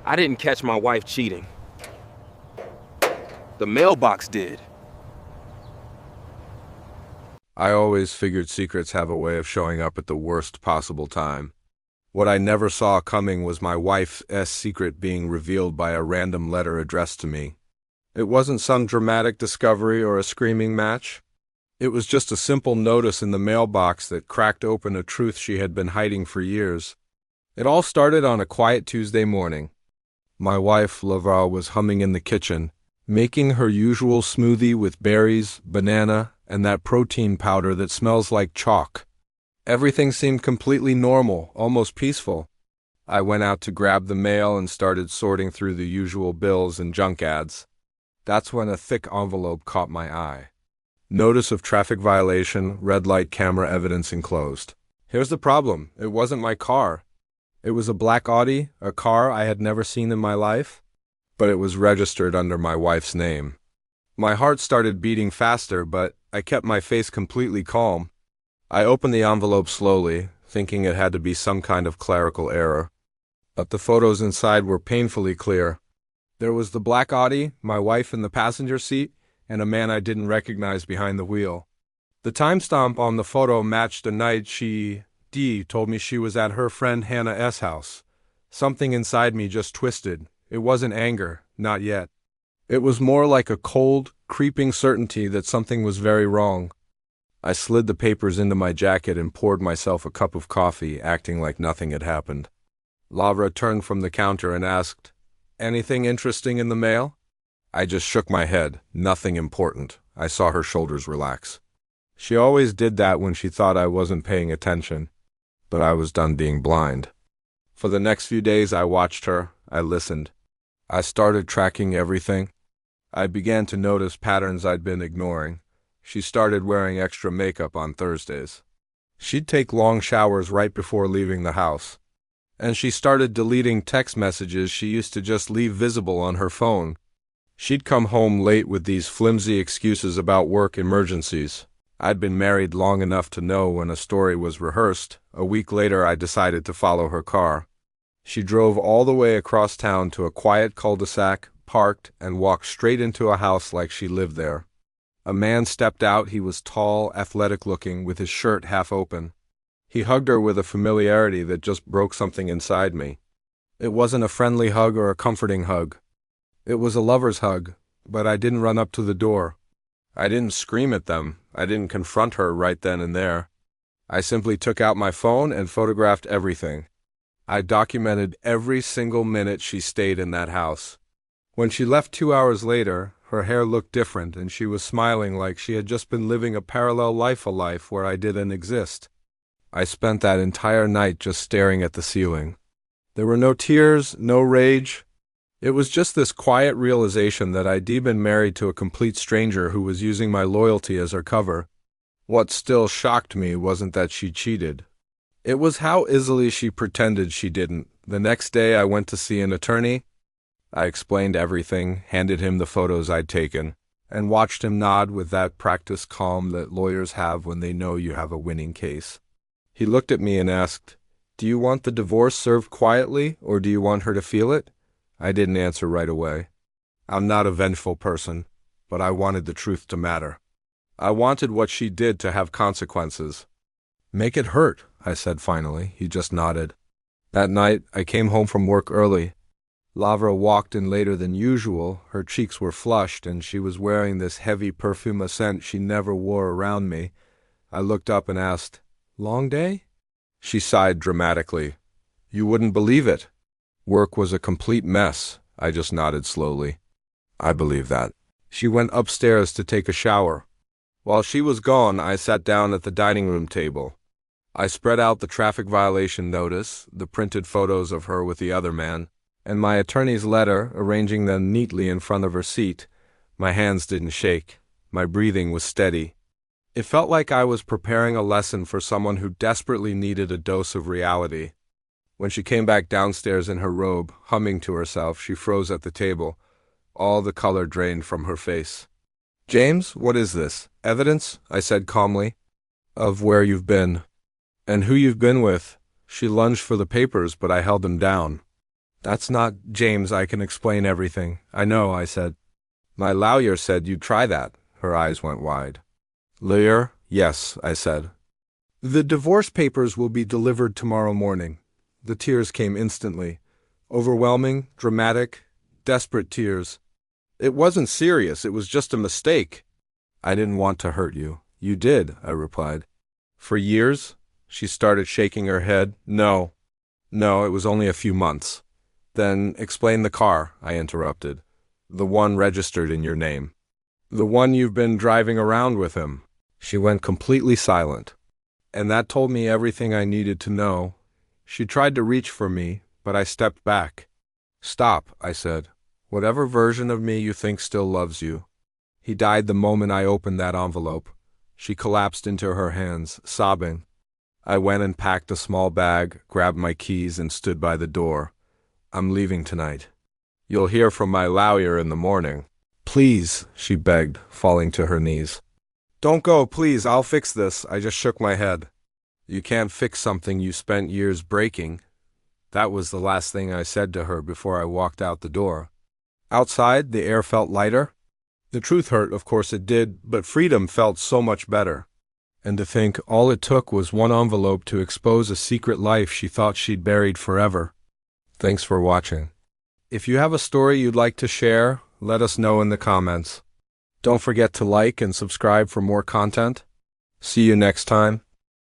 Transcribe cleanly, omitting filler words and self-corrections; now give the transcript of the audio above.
I didn't catch my wife cheating. The mailbox did. I always figured secrets have a way of showing up at the worst possible time. What I never saw coming was my wife's secret being revealed by a random letter addressed to me. It wasn't some dramatic discovery or a screaming match. It was just a simple notice in the mailbox that cracked open a truth she had been hiding for years. It all started on a quiet Tuesday morning. My wife, Lavra, was humming in the kitchen, making her usual smoothie with berries, banana, and that protein powder that smells like chalk. Everything seemed completely normal, almost peaceful. I went out to grab the mail and started sorting through the usual bills and junk ads. That's when a thick envelope caught my eye. Notice of traffic violation, red light camera evidence enclosed. Here's the problem. It wasn't my car. It was a black Audi, a car I had never seen in my life, but it was registered under my wife's name. My heart started beating faster, but I kept my face completely calm. I opened the envelope slowly, thinking it had to be some kind of clerical error. But the photos inside were painfully clear. There was the black Audi, my wife in the passenger seat, and a man I didn't recognize behind the wheel. The timestamp on the photo matched a night Dee told me she was at her friend Hannah S. house. Something inside me just twisted. It wasn't anger, not yet. It was more like a cold, creeping certainty that something was very wrong. I slid the papers into my jacket and poured myself a cup of coffee, acting like nothing had happened. Lavra turned from the counter and asked, "Anything interesting in the mail?" I just shook my head. Nothing important. I saw her shoulders relax. She always did that when she thought I wasn't paying attention, but I was done being blind. For the next few days I watched her, I listened. I started tracking everything. I began to notice patterns I'd been ignoring. She started wearing extra makeup on Thursdays. She'd take long showers right before leaving the house. And she started deleting text messages she used to just leave visible on her phone. She'd come home late with these flimsy excuses about work emergencies. I'd been married long enough to know when a story was rehearsed. A week later, I decided to follow her car. She drove all the way across town to a quiet cul-de-sac, parked, and walked straight into a house like she lived there. A man stepped out. He was tall, athletic-looking, with his shirt half open. He hugged her with a familiarity that just broke something inside me. It wasn't a friendly hug or a comforting hug. It was a lover's hug, but I didn't run up to the door. I didn't scream at them. I didn't confront her right then and there. I simply took out my phone and photographed everything. I documented every single minute she stayed in that house. When she left 2 hours later, her hair looked different and she was smiling like she had just been living a parallel life, a life where I didn't exist. I spent that entire night just staring at the ceiling. There were no tears, no rage. It was just this quiet realization that I'd been married to a complete stranger who was using my loyalty as her cover. What still shocked me wasn't that she cheated. It was how easily she pretended she didn't. The next day I went to see an attorney. I explained everything, handed him the photos I'd taken, and watched him nod with that practiced calm that lawyers have when they know you have a winning case. He looked at me and asked, "Do you want the divorce served quietly, or do you want her to feel it?" I didn't answer right away. I'm not a vengeful person, but I wanted the truth to matter. I wanted what she did to have consequences. "Make it hurt," I said finally. He just nodded. That night, I came home from work early. Lavra walked in later than usual. Her cheeks were flushed, and she was wearing this heavy perfume scent she never wore around me. I looked up and asked, "Long day?" She sighed dramatically. "You wouldn't believe it. Work was a complete mess." I just nodded slowly. "I believe that." She went upstairs to take a shower. While she was gone, I sat down at the dining room table. I spread out the traffic violation notice, the printed photos of her with the other man, and my attorney's letter, arranging them neatly in front of her seat. My hands didn't shake. My breathing was steady. It felt like I was preparing a lesson for someone who desperately needed a dose of reality. When she came back downstairs in her robe, humming to herself, she froze at the table. All the color drained from her face. "James, what is this? Evidence?" I said calmly. "Of where you've been. And who you've been with." She lunged for the papers, but I held them down. That's not James, I can explain everything. I know, I said. My lawyer said you'd try that. Her eyes went wide. Lawyer? Yes, I said. The divorce papers will be delivered tomorrow morning. The tears came instantly. Overwhelming, dramatic, desperate tears. It wasn't serious, it was just a mistake. I didn't want to hurt you. You did, I replied. For years? She started shaking her head. No, it was only a few months. Then explain the car, I interrupted. The one registered in your name. The one you've been driving around with him. She went completely silent. And that told me everything I needed to know. She tried to reach for me, but I stepped back. Stop, I said. Whatever version of me you think still loves you. He died the moment I opened that envelope. She collapsed into her hands, sobbing. I went and packed a small bag, grabbed my keys, and stood by the door. I'm leaving tonight. You'll hear from my lawyer in the morning. Please, she begged, falling to her knees. Don't go, please, I'll fix this. I just shook my head. You can't fix something you spent years breaking. That was the last thing I said to her before I walked out the door. Outside, the air felt lighter. The truth hurt, of course it did, but freedom felt so much better. And to think all it took was one envelope to expose a secret life she thought she'd buried forever. Thanks for watching. If you have a story you'd like to share, let us know in the comments. Don't forget to like and subscribe for more content. See you next time.